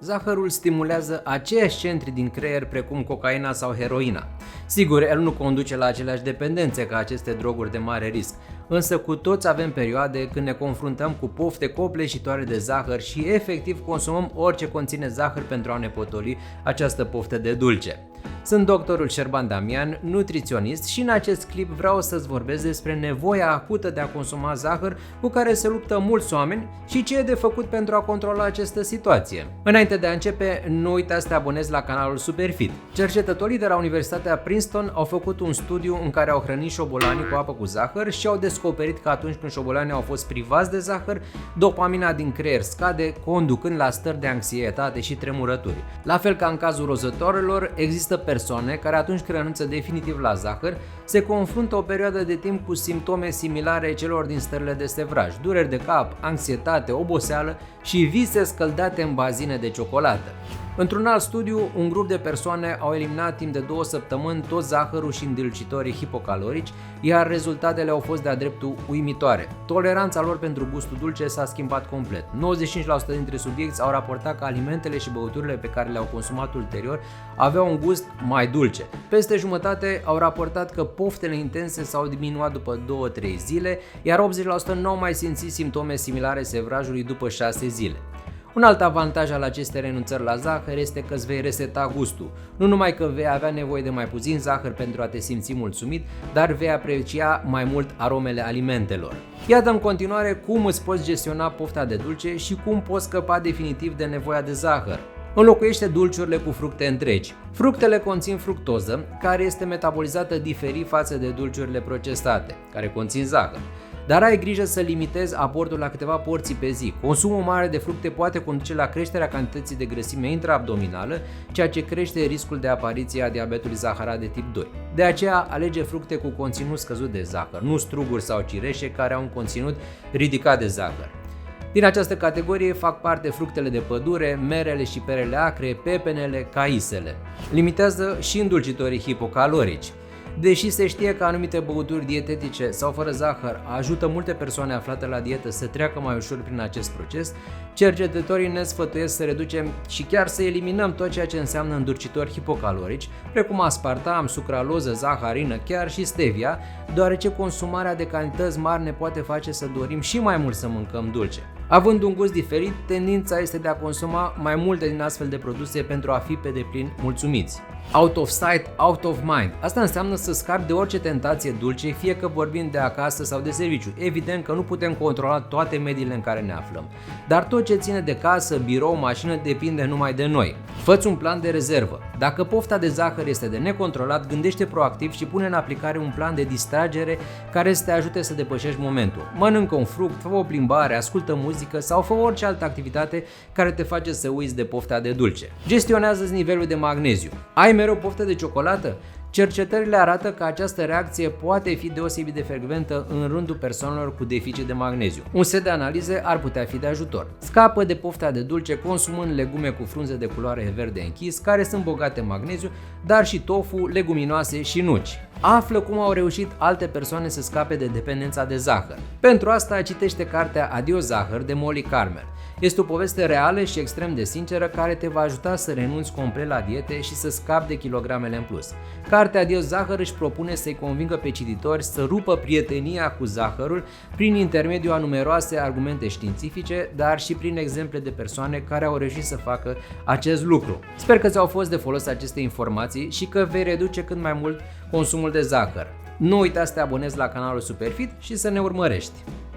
Zahărul stimulează aceiași centri din creier precum cocaina sau heroina. Sigur, el nu conduce la aceleași dependențe ca aceste droguri de mare risc, însă cu toți avem perioade când ne confruntăm cu pofte copleșitoare de zahăr și efectiv consumăm orice conține zahăr pentru a ne potoli această poftă de dulce. Sunt doctorul Șerban Damian, nutriționist, și în acest clip vreau să-ți vorbesc despre nevoia acută de a consuma zahăr cu care se luptă mulți oameni și ce e de făcut pentru a controla această situație. Înainte de a începe, nu uita să te abonezi la canalul Superfit. Cercetătorii de la Universitatea Princeton au făcut un studiu în care au hrănit șobolanii cu apă cu zahăr și au descoperit că atunci când șobolanii au fost privați de zahăr, dopamina din creier scade, conducând la stări de anxietate și tremurături. La fel ca în cazul rozătoarelor, există persoane care atunci când renunță definitiv la zahăr, se confruntă o perioadă de timp cu simptome similare celor din stările de sevraj, dureri de cap, anxietate, oboseală și vise scăldate în bazine de ciocolată. Într-un alt studiu, un grup de persoane au eliminat timp de 2 săptămâni tot zahărul și îndulcitorii hipocalorici, iar rezultatele au fost de-a dreptul uimitoare. Toleranța lor pentru gustul dulce s-a schimbat complet. 95% dintre subiecți au raportat că alimentele și băuturile pe care le-au consumat ulterior aveau un gust mai dulce. Peste jumătate au raportat că poftele intense s-au diminuat după 2-3 zile, iar 80% nu au mai simțit simptome similare sevrajului după 6 zile. Un alt avantaj al acestei renunțări la zahăr este că îți vei reseta gustul. Nu numai că vei avea nevoie de mai puțin zahăr pentru a te simți mulțumit, dar vei aprecia mai mult aromele alimentelor. Iată în continuare cum îți poți gestiona pofta de dulce și cum poți scăpa definitiv de nevoia de zahăr. Înlocuiește dulciurile cu fructe întregi. Fructele conțin fructoză, care este metabolizată diferit față de dulciurile procesate, care conțin zahăr. Dar ai grijă să limitezi aportul la câteva porții pe zi. Consumul mare de fructe poate conduce la creșterea cantității de grăsime intraabdominală, ceea ce crește riscul de apariție a diabetului zaharat de tip 2. De aceea, alege fructe cu conținut scăzut de zahăr, nu struguri sau cireșe care au un conținut ridicat de zahăr. Din această categorie fac parte fructele de pădure, merele și perele acre, pepenele, caisele. Limitează și îndulcitorii hipocalorici. Deși se știe că anumite băuturi dietetice sau fără zahăr ajută multe persoane aflate la dietă să treacă mai ușor prin acest proces, cercetătorii ne sfătuiesc să reducem și chiar să eliminăm tot ceea ce înseamnă îndulcitori hipocalorici, precum aspartam, sucraloză, zaharină, chiar și stevia, deoarece consumarea de cantități mari ne poate face să dorim și mai mult să mâncăm dulce. Având un gust diferit, tendința este de a consuma mai multe din astfel de produse pentru a fi pe deplin mulțumiți. Out of sight, out of mind. Asta înseamnă să scapi de orice tentație dulce, fie că vorbim de acasă sau de serviciu. Evident că nu putem controla toate mediile în care ne aflăm, dar tot ce ține de casă, birou, mașină depinde numai de noi. Fă-ți un plan de rezervă. Dacă pofta de zahăr este de necontrolat, gândește proactiv și pune în aplicare un plan de distragere care să te ajute să depășești momentul. Mănâncă un fruct, fă o plimbare, ascultă muzică sau fă orice altă activitate care te face să uiți de pofta de dulce. Gestionează nivelul de magneziu. Ai mereu poftă de ciocolată? Cercetările arată că această reacție poate fi deosebit de frecventă în rândul persoanelor cu deficit de magneziu. Un set de analize ar putea fi de ajutor. Scapă de pofta de dulce consumând legume cu frunze de culoare verde închis, care sunt bogate în magneziu, dar și tofu, leguminoase și nuci. Află cum au reușit alte persoane să scape de dependența de zahăr. Pentru asta citește cartea Adio Zahăr de Molly Carmel. Este o poveste reală și extrem de sinceră care te va ajuta să renunți complet la diete și să scapi de kilogramele în plus. Cartea Adio Zahăr își propune să-i convingă pe cititori să rupă prietenia cu zahărul prin intermediul a numeroase argumente științifice, dar și prin exemple de persoane care au reușit să facă acest lucru. Sper că ți-au fost de folos aceste informații și că vei reduce cât mai mult consumul de zahăr. Nu uita să te abonezi la canalul Superfit și să ne urmărești!